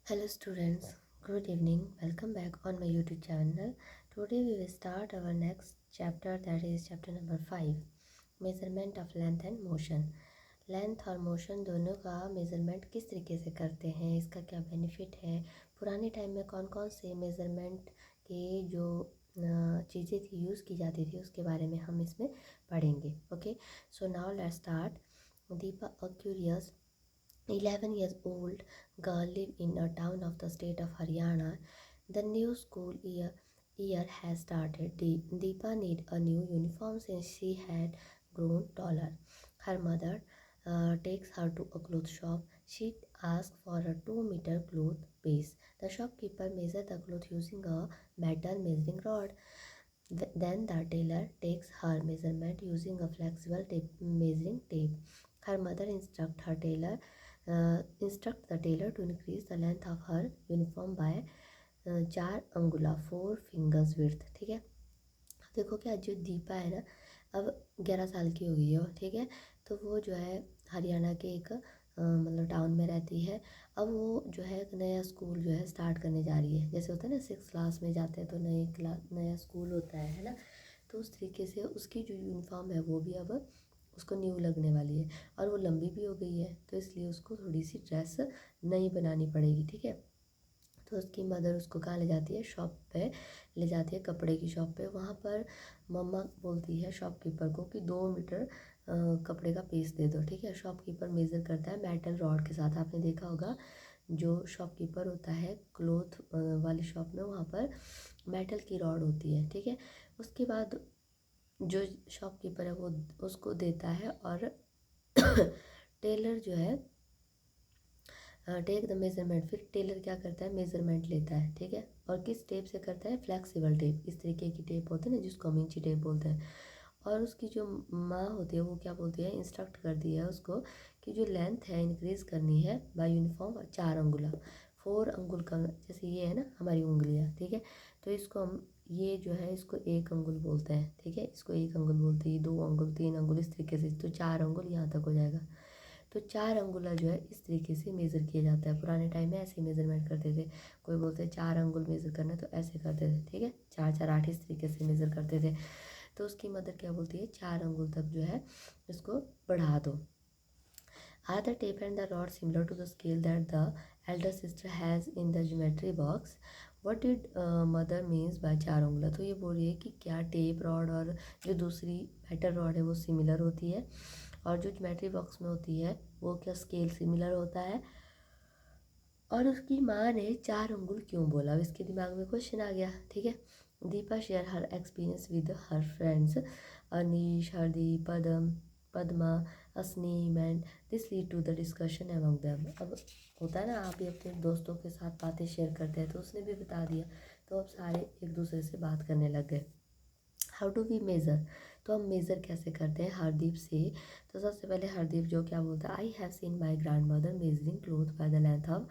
Hello students, good evening. Welcome back on my YouTube channel. Today we will start our next chapter, that is chapter number 5, measurement of length and motion. Length और motion दोनों का measurement किस तरीके से करते हैं, इसका क्या बेनिफिट है, पुराने टाइम में कौन कौन से मेज़रमेंट के जो चीज़ें थी यूज़ की जाती थी उसके बारे में हम इसमें पढ़ेंगे. Okay, so now let's start. Deepa a curious 11 years old girl live in a town of the state of Haryana. The new school year has started. Deepa need a new uniform since she had grown taller. Her mother takes her to a cloth shop. She asks for a 2-meter cloth piece. The shopkeeper measures the cloth using a metal measuring rod. Then the tailor takes her measurement using a flexible measuring tape. Her mother instruct the tailor to increase the length of her uniform by 4 अंगुला 4 fingers width. ठीक है, देखो क्या जो दीपा है ना, अब 11 साल की हो गई है, ठीक है. तो वो जो है हरियाणा के एक मतलब टाउन में रहती है. अब वो जो है एक नया स्कूल जो है स्टार्ट करने जा रही है. जैसे होता है ना 6 क्लास में जाते हैं तो नया स्कूल होता है ना. तो उस तरीके से उसकी जो यूनिफॉर्म है वो भी अब उसको न्यू लगने वाली है और वो लंबी भी हो गई है, तो इसलिए उसको थोड़ी सी ड्रेस नई बनानी पड़ेगी. ठीक है, तो उसकी मदर उसको कहाँ ले जाती है, शॉप पे ले जाती है, कपड़े की शॉप पे. वहाँ पर मम्मा बोलती है शॉपकीपर को कि 2 मीटर कपड़े का पीस दे दो. ठीक है, शॉपकीपर मेज़र करता है मेटल रॉड के साथ. आपने देखा होगा जो शॉपकीपर होता है क्लोथ वाली शॉप में, वहाँ पर मेटल की रॉड होती है. ठीक है, उसके बाद जो शॉपकीपर है वो उसको देता है और टेलर जो है टेक द मेज़रमेंट. फिर टेलर क्या करता है, मेज़रमेंट लेता है. ठीक है, और किस टेप से करता है, फ्लेक्सिबल टेप. इस तरीके की टेप होती है ना जिसको हम इंची टेप बोलते हैं. और उसकी जो माँ होती है वो क्या बोलती है, इंस्ट्रक्ट करती है उसको कि जो लेंथ है इंक्रीज़ करनी है बाय यूनिफॉर्म 4 अंगुला 4 अंगुल का. जैसे ये है ना हमारी उंगलियाँ, ठीक है, तो इसको हम ये जो है इसको 1 अंगुल बोलते हैं. ठीक है, इसको 1 अंगुल बोलते हैं, 2 अंगुल 3 अंगुल इस तरीके से. तो 4 अंगुल यहाँ तक हो जाएगा. तो 4 अंगुला जो है इस तरीके से मेज़र किया जाता है. पुराने टाइम में ऐसे मेज़रमेंट करते थे. कोई बोलते हैं 4 अंगुल मेज़र करना है तो ऐसे करते थे. ठीक है, 4 4 8 इस तरीके से मेज़र करते थे. तो उसकी मदर क्या बोलती है, 4 अंगुल तक जो है इसको बढ़ा दो. Are the tape and the rod similar to the scale that the elder sister has in the geometry box? What did mother means by 4 अंगुला? तो ये बोल रही है कि क्या टेप रॉड और जो दूसरी मेटल रॉड है वो सिमिलर होती है, और जो ज्योमेट्री बॉक्स में होती है वो क्या स्केल सिमिलर होता है, और उसकी माँ ने 4 अंगुल क्यों बोला. अब इसके दिमाग में क्वेश्चन आ गया. ठीक है, Deepa share her experience with her friends Anish, Hardeep, Padma, Asneem and this lead to the discussion among them. अब होता है ना आप भी अपने दोस्तों के साथ बातें शेयर करते हैं, तो उसने भी बता दिया, तो अब सारे एक दूसरे से बात करने लग गए. हाउ डू वी मेज़र, तो हम मेज़र कैसे करते हैं हरदीप से. तो सबसे पहले हरदीप जो क्या बोलता है, I have seen my grand mother measuring cloth by the length of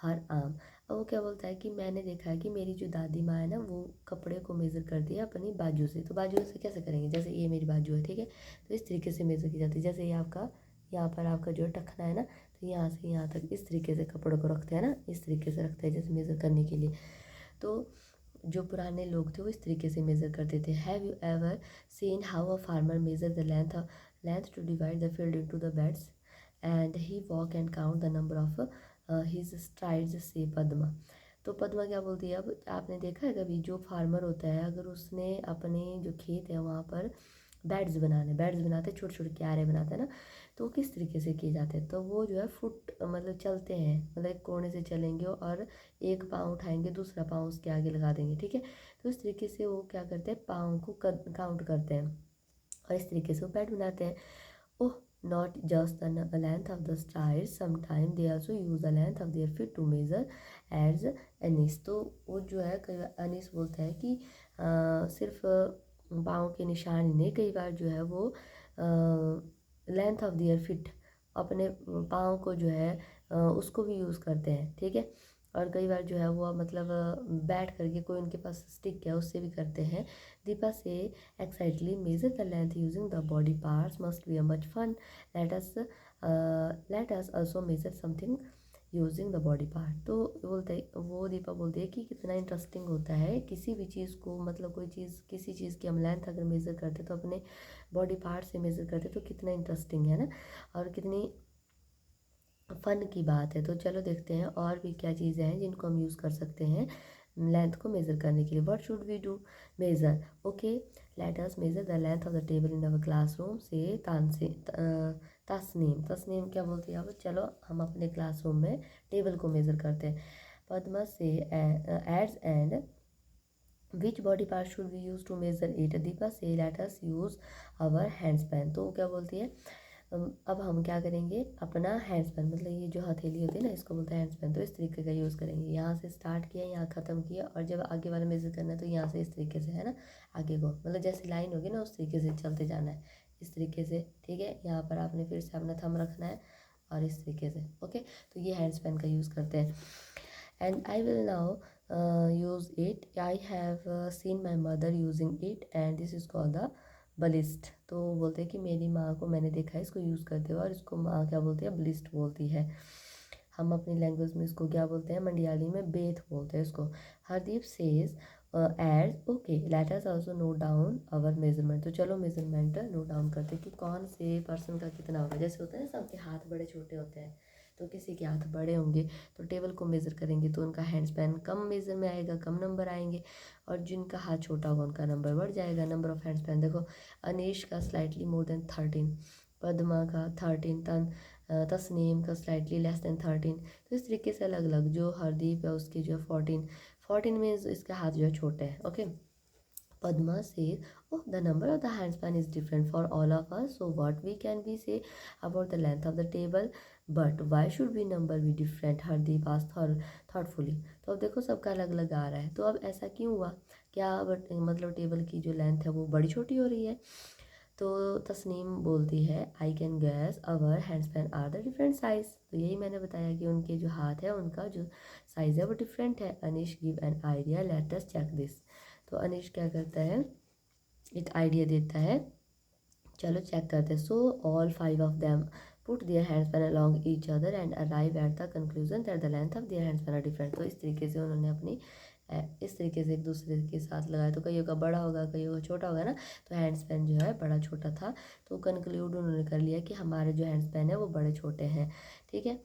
her arm. अब वो क्या बोलता है कि मैंने देखा है कि मेरी जो दादी माँ है ना वो कपड़े को मेज़र करती है अपनी बाजू से. तो बाजू से कैसे करेंगे, जैसे ये मेरी बाजू है, ठीक है, तो इस तरीके से मेज़र की जाती है. जैसे ये आपका यहाँ पर आपका जो टखना है ना, तो यहाँ से यहाँ तक इस तरीके से कपड़ों को रखते हैं ना, इस तरीके से रखते हैं जैसे मेज़र करने के लिए. तो जो पुराने लोग थे वो इस तरीके से मेज़र करते थे. Have you ever seen how a farmer measure the length to divide the field into the beds and he walk and count the number of his strides से पद्मा. तो पद्मा क्या बोलती है, अब आपने देखा है कभी जो फार्मर होता है अगर उसने अपने जो खेत है वहाँ पर बेड्स बनाते, छोटे छोटे क्यारे बनाते हैं ना, तो वो किस तरीके से किए जाते हैं, तो वो जो है फुट मतलब चलते हैं, मतलब एक कोने से चलेंगे और एक पाँव उठाएंगे दूसरा पाँव उसके आगे लगा देंगे. ठीक है, तो इस तरीके से वो क्या करते हैं, पाँव को काउंट करते हैं और इस तरीके से वो बेड बनाते हैं. ओह, not just the length of the strides, sometimes they also use the length of their feet to measure as Anees. तो वो जो है कई बार अनीस बोलता है कि सिर्फ पाँव के निशान ही नहीं, कई बार जो है वो लेंथ ऑफ देयर फिट अपने पाँव को जो है उसको भी यूज़ करते हैं. ठीक है, और कई बार जो है वो मतलब बैठ करके कोई उनके पास स्टिक है उससे भी करते हैं. दीपा से exactly measure the length using the body parts must be a much fun. Let us let us also measure something using the body part. तो बोलते वो दीपा बोलती है कि कितना इंटरेस्टिंग होता है किसी भी चीज़ को, मतलब कोई चीज़, किसी चीज़ की हम लेंथ अगर मेज़र करते तो अपने बॉडी पार्ट से मेज़र करते तो कितना इंटरेस्टिंग है ना, और कितनी फ़न की बात है। तो चलो देखते हैं और भी क्या चीज़ें हैं जिनको हम यूज़ कर सकते हैं लेंथ को मेज़र करने के लिए। What should we do? Measure. Okay, let us measure the length of the table in our classroom से तस्नीम। तस्नीम क्या बोलती है? अब चलो हम अपने क्लासरूम में टेबल को मेज़र करते हैं। पद्मा से एड्स and which body part should we use to measure it? Deepa से let us use our hand span. तो वो क्या बोलती है? अब हम क्या करेंगे, अपना हैंड स्पैन, मतलब ये जो हथेली होती है ना, इसको बोलते हैं हैंड स्पैन। तो इस तरीके का यूज़ करेंगे, यहाँ से स्टार्ट किया, यहाँ ख़त्म किया, और जब आगे वाला मेज़र करना है तो यहाँ से इस तरीके से, है ना, आगे को, मतलब जैसे लाइन होगी ना उस तरीके से चलते जाना है, इस तरीके से। ठीक है, यहाँ पर आपने फिर से अपना थंब रखना है और इस तरीके से। ओके, तो ये हैंड स्पैन का यूज़ करते हैं। And I will now use it. I have seen my mother using it and this is called the बलिस्ट। तो बोलते हैं कि मेरी माँ को मैंने देखा है इसको यूज़ करते हुए, और इसको माँ क्या बोलती है? बलिस्ट बोलती है। हम अपनी लैंग्वेज में इसको क्या बोलते हैं? मंडियाली में बेथ बोलते हैं इसको। Hardeep says add okay let us also note down our measurement. तो चलो मेजरमेंट नोट डाउन करते हैं कि कौन से पर्सन का कितना होगा। जैसे होता है ना, सबके हाथ बड़े छोटे होते हैं, तो किसी के हाथ बड़े होंगे तो टेबल को मेज़र करेंगे तो उनका हैंड स्पैन कम मेज़र में आएगा, कम नंबर आएंगे, और जिनका हाथ छोटा होगा उनका नंबर बढ़ जाएगा, नंबर ऑफ हैंड स्पैन। देखो, अनीश का स्लाइटली मोर देन 13, पद्मा का 13, तस्नीम का स्लाइटली लेस देन 13। तो इस तरीके से अलग अलग, जो हरदीप है उसके जो है 14 में इसका हाथ जो है छोटे हैं। Okay, Padma says, "Oh, the number of the handspan is different for all of us. So what we can we say about the length of the table? But why should we number be different?" Hardeep asked thoughtfully. तो अब देखो सबका अलग अलग आ रहा है, तो अब ऐसा क्यों हुआ? क्या मतलब टेबल की जो लेंथ है वो बड़ी छोटी हो रही है? तो तस्नीम बोलती है, I can guess our hand span are the different size. तो यही मैंने बताया कि उनके जो हाथ है उनका जो साइज़ है वो डिफरेंट है। Anish give an idea, let us check this. तो अनिश क्या करता है, एक आइडिया देता है, चलो चेक करते हैं। So all 5 of them put their hand span along each other and arrive at the conclusion that the length of their hand span are different. तो इस तरीके से उन्होंने अपनी इस तरीके से एक दूसरे के साथ लगाया, तो कईयों का बड़ा होगा, कईयों का छोटा होगा ना, तो हैंड स्पैन जो है बड़ा छोटा था, तो कंक्लूड उन्होंने कर लिया कि हमारे जो हैंड स्पैन है वो बड़े छोटे हैं। ठीक है,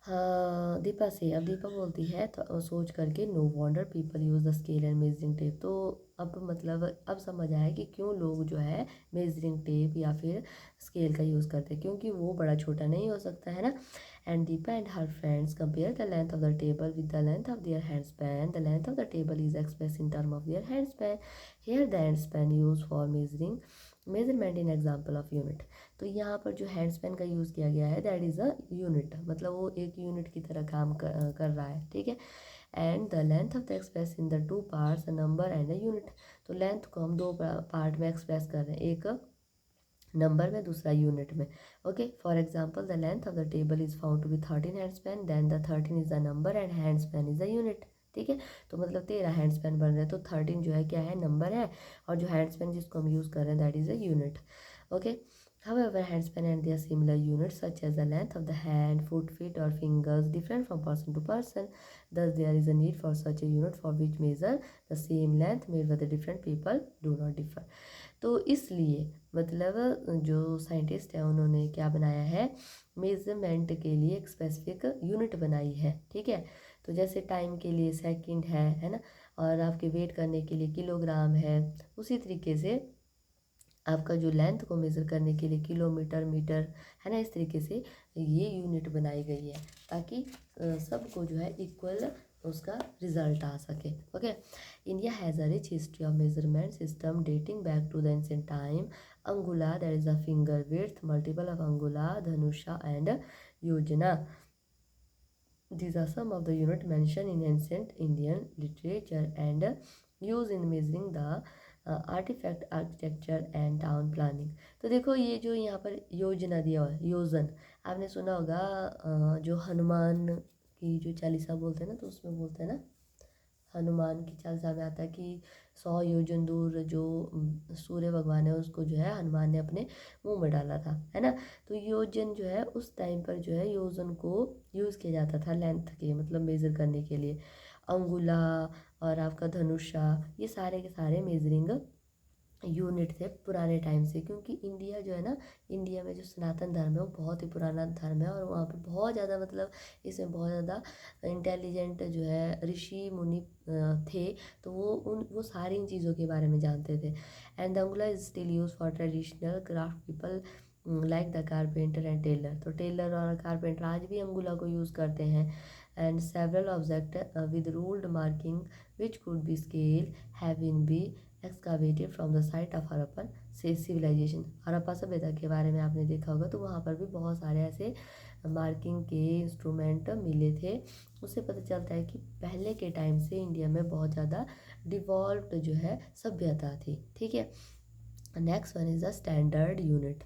हाँ दीपा से, अब दीपा बोलती है तो सोच करके, no wonder people use the scale and measuring tape. तो अब मतलब अब समझ आया कि क्यों लोग जो है मेजरिंग टेप या फिर स्केल का यूज़ करते हैं, क्योंकि वो बड़ा छोटा नहीं हो सकता है ना। And Deepa and her friends compare the length of the table with the length of their hand span. The length of the table is express in term of their hand span. Here the hand span use for measurement in example of unit. तो यहाँ पर जो hand span का use किया गया है that is a unit, मतलब वो एक यूनिट की तरह काम कर रहा है। ठीक है, and the length of the express in the two parts, a number and a unit. तो लेंथ को हम दो पार्ट में एक्सप्रेस कर रहे हैं, एक नंबर में, दूसरा यूनिट में। Okay, for example the length of the table is found to be 13 hand span, then the 13 is the number and hand span is the unit. ठीक है, तो मतलब 13 हैंड स्पैन बन रहे हैं, तो 13 जो है क्या है, नंबर है, और जो हैंड स्पैन जिसको हम यूज़ कर रहे हैं that is a unit. Okay, however, handspan and their similar units such as the length of the hand, foot, feet or fingers different from person to person. Thus, there is a need for such a unit for which measure the same length made by the different people do not differ. तो इसलिए मतलब जो scientist है उन्होंने क्या बनाया है, measurement के लिए एक स्पेसिफिक यूनिट बनाई है। ठीक है, तो जैसे टाइम के लिए सेकंड है ना, और आपके वेट करने के लिए किलोग्राम है, उसी तरीके से आपका जो लेंथ को मेज़र करने के लिए किलोमीटर, मीटर, है ना, इस तरीके से ये यूनिट बनाई गई है ताकि सबको जो है इक्वल उसका रिजल्ट आ सके। Okay, India has a rich history of measurement system dating back to the ancient time. Angula that is the finger width, multiple of angula, dhanusha and yojana. These are some of the unit mentioned in ancient Indian literature and used in measuring the artefact, architecture and town planning. तो देखो ये जो यहाँ पर योजना दिया हुआ है, योजन, आपने सुना होगा जो हनुमान की जो चालीसा बोलते हैं ना, तो उसमें बोलते हैं ना, हनुमान की चालीसा में आता है कि 100 योजन दूर जो सूर्य भगवान है उसको जो है हनुमान ने अपने मुंह में डाला था, है ना। तो योजन जो है उस टाइम पर जो है योजन को यूज़ किया जाता था लेंथ के मतलब मेज़र करने के लिए। अंगुला और आपका धनुषा ये सारे के सारे मेजरिंग यूनिट थे पुराने टाइम से, क्योंकि इंडिया जो है ना, इंडिया में जो सनातन धर्म है वो बहुत ही पुराना धर्म है और वहाँ पे बहुत ज़्यादा मतलब इसमें बहुत ज़्यादा इंटेलिजेंट जो है ऋषि मुनि थे। तो वो सारी इन चीज़ों के बारे में जानते थे। And the angula is still use for traditional craft people like the carpenter and tailor. तो टेलर और कारपेंटर आज भी अंगुला को यूज़ करते हैं। And several object with ruled marking which could be scale have been be excavated from the site of Harappan से civilization. Harappa सभ्यता के बारे में आपने देखा होगा, तो वहाँ पर भी बहुत सारे ऐसे मार्किंग के इंस्ट्रूमेंट मिले थे। उससे पता चलता है कि पहले के टाइम से इंडिया में बहुत ज़्यादा डिवॉल्व्ड जो है सभ्यता थी, ठीक है। Next one is the standard unit.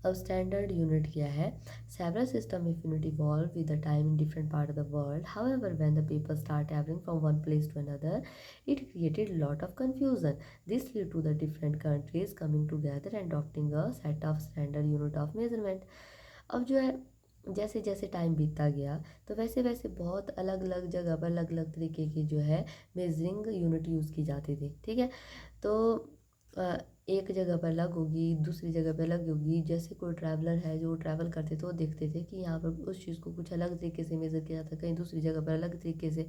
अब स्टैंडर्ड यूनिट क्या है? Several system of unit evolve with the time in different part of the world, however when the people start travelling from one place to another it created lot of confusion. This led to the different countries coming together and adopting a set of standard unit of measurement. अब जो है जैसे जैसे time बीतता गया तो वैसे वैसे बहुत अलग अलग जगह पर अलग अलग तरीके की जो है मेजरिंग यूनिट यूज़ की जाती थी, ठीक है। तो एक जगह पर अलग होगी, दूसरी जगह पर अलग होगी। जैसे कोई ट्रैवलर है जो ट्रैवल करते थे वो देखते थे कि यहाँ पर उस चीज़ को कुछ अलग तरीके से मेज़र किया जाता है, कहीं दूसरी जगह पर अलग तरीके से।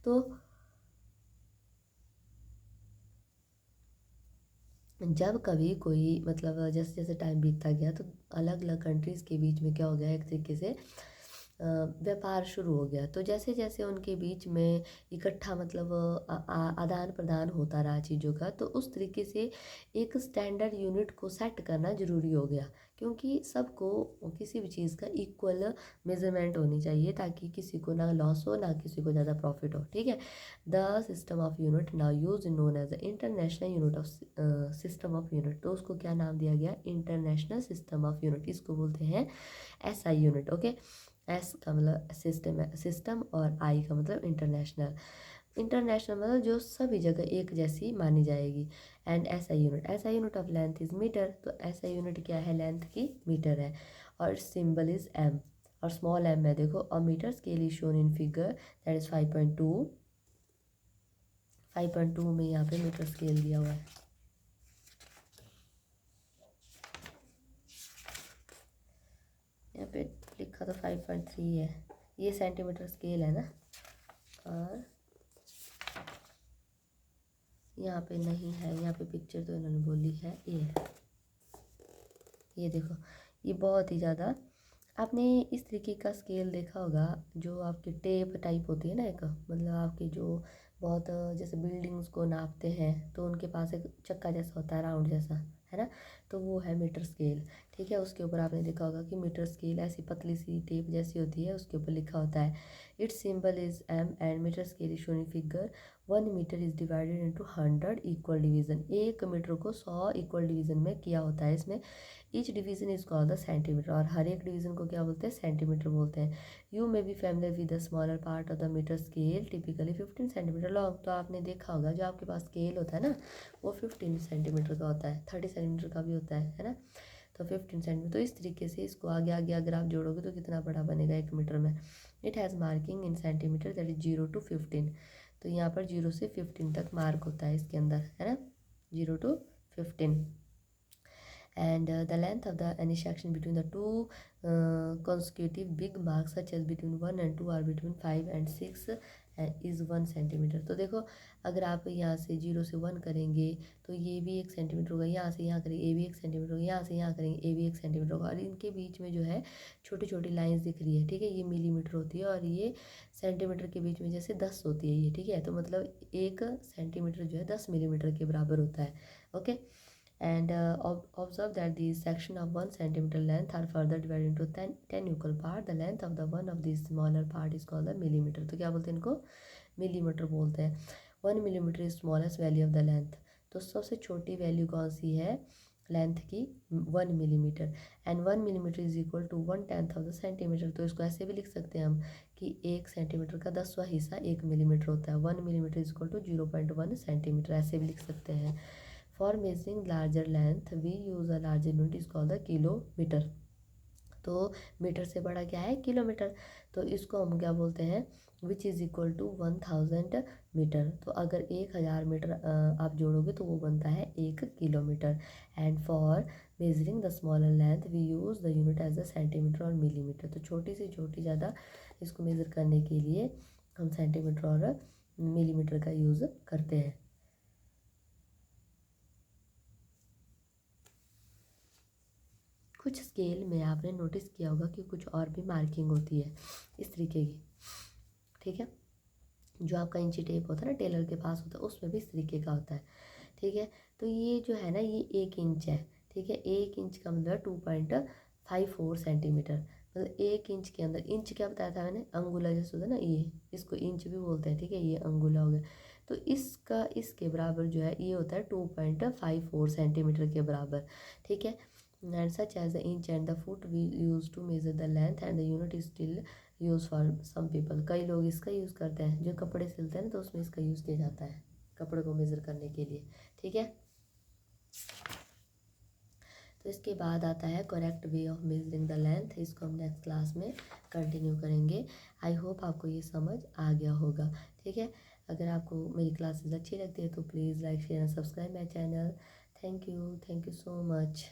तो जब कभी कोई मतलब जैसे जैसे टाइम बीतता गया तो अलग अलग कंट्रीज़ के बीच में क्या हो गया, एक तरीके से व्यापार शुरू हो गया। तो जैसे जैसे उनके बीच में इकट्ठा मतलब आदान प्रदान होता रहा चीज़ों का, तो उस तरीके से एक स्टैंडर्ड यूनिट को सेट करना ज़रूरी हो गया, क्योंकि सबको किसी भी चीज़ का इक्वल मेजरमेंट होनी चाहिए ताकि किसी को ना लॉस हो ना किसी को ज़्यादा प्रॉफिट हो, ठीक है। The system of unit now use known as the international unit of system of unit. तो उसको क्या नाम दिया गया? International system of unit. इसको बोलते हैं SI यूनिट, ओके। एस का मतलब सिस्टम है, सिस्टम, और आई का मतलब इंटरनेशनल। इंटरनेशनल मतलब जो सभी जगह एक जैसी मानी जाएगी। And SI unit, SI unit of length is metre. तो SI यूनिट क्या है? लेंथ की मीटर है। और सिंबल इज M। और स्मॉल m है, देखो। और metre scale is shown in figure that is 5.2। 5.2 में यहाँ पे मीटर स्केल दिया हुआ है। यहाँ पे लिखा तो 5.3 है, ये सेंटीमीटर स्केल है ना। और यहाँ पे नहीं है, यहाँ पे पिक्चर तो इन्होंने बोली है, ये है, ये देखो। ये बहुत ही ज़्यादा, आपने इस तरीके का स्केल देखा होगा जो आपकी टेप टाइप होती है ना, एक मतलब आपकी जो बहुत जैसे बिल्डिंग्स को नापते हैं तो उनके पास एक चक्का जैसा होता है, राउंड जैसा, है ना। तो वो है मीटर स्केल, ठीक है। उसके ऊपर आपने देखा होगा कि मीटर स्केल ऐसी पतली सी टेप जैसी होती है, उसके ऊपर लिखा होता है its symbol is M and metre scale is shown in figure 1 metre is divided into 100 equal division. 1 metre को 100 इक्वल डिवीजन में किया होता है इसमें। Each division is called the centimetre. और हर एक डिवीजन को क्या बोलते हैं? सेंटीमीटर बोलते हैं। You may be familiar with the smaller part of the metre scale typically 15 centimetre long. तो आपने देखा होगा जो आपके पास स्केल होता है ना वो 15 सेंटीमीटर का होता है, 30 सेंटीमीटर का भी होता है ना। तो 15 सेंटीमीटर। तो इस तरीके से इसको आगे आगे अगर आप जोड़ोगे तो कितना बड़ा बनेगा 1 मीटर में। It has marking in centimetre that is 0 to 15। तो यहाँ पर 0 से 15 तक मार्क होता है इसके अंदर, है ना, 0 to 15। And the length of the any section between the two consecutive big marks such as between 1 and 2 or between 5 and 6 is 1 centimetre. तो देखो अगर आप यहाँ से 0 से 1 करेंगे तो ये भी 1 सेंटीमीटर होगा, यहाँ से यहाँ करेंगे ये भी 1 सेंटीमीटर होगा, यहाँ से यहाँ करेंगे ये भी 1 सेंटीमीटर होगा। और इनके बीच में जो है छोटी छोटी लाइंस दिख रही है, ठीक है, ये मिलीमीटर होती है और ये सेंटीमीटर के बीच में जैसे 10 होती है ये, ठीक है। तो मतलब 1 सेंटीमीटर जो है 10 मिलीमीटर के बराबर होता है, okay. And observe that these section of 1 centimeter length are further divided into 10 equal part. The length of the one of these smaller part is called the millimeter. तो क्या बोलते हैं इनको? मिलीमीटर बोलते हैं। 1 millimeter is smallest value of the length। तो सबसे छोटी वैल्यू कौन सी है? लेंथ की 1 millimetre, and 1 millimetre is equal to 1/10 of the centimetre. तो इसको ऐसे भी लिख सकते हैं हम कि 1 सेंटीमीटर का 10वां हिस्सा 1 मिलीमीटर होता है। 1 millimetre is equal to 0.1 centimetre, ऐसे भी लिख सकते हैं। For measuring larger length we use a larger unit is called the kilometre. तो मीटर से बड़ा क्या है, किलोमीटर। तो इसको हम क्या बोलते हैं, which is equal to 1000 metre. तो अगर 1000 मीटर आप जोड़ोगे तो वो बनता है 1 kilometre. And for measuring the smaller length we use the unit as the centimetre और मिलीमीटर। तो छोटी से छोटी ज़्यादा इसको मेज़र करने के लिए हम सेंटीमीटर और मिलीमीटर का यूज़ करते हैं। कुछ स्केल में आपने नोटिस किया होगा कि कुछ और भी मार्किंग होती है इस तरीके की, ठीक है। जो आपका इंची टेप होता है ना, टेलर के पास होता है, उसमें भी इस तरीके का होता है, ठीक है। तो ये जो है ना, ये 1 इंच है, ठीक है। 1 इंच का मतलब 2.54 सेंटीमीटर। मतलब 1 इंच के अंदर, इंच क्या बताया था मैंने, अंगुला जैसे होता है ना, ये इसको इंच भी बोलते हैं, ठीक है। ये अंगुला हो गया। तो इसका इसके बराबर जो है ये होता है 2.54 सेंटीमीटर के बराबर, ठीक है। And such as the inch and the foot we use to measure the length and the unit is still use for some people. कई लोग इसका यूज़ करते हैं, जो कपड़े सिलते हैं ना, तो उसमें इसका यूज़ किया जाता है कपड़े को मेज़र करने के लिए, ठीक है। तो इसके बाद आता है correct way of measuring the length. इसको हम नेक्स्ट क्लास में कंटिन्यू करेंगे। आई होप आपको ये समझ आ गया होगा, ठीक है। अगर आपको मेरी क्लासेस अच्छी लगती है तो please like share and subscribe my channel. Thank you so much.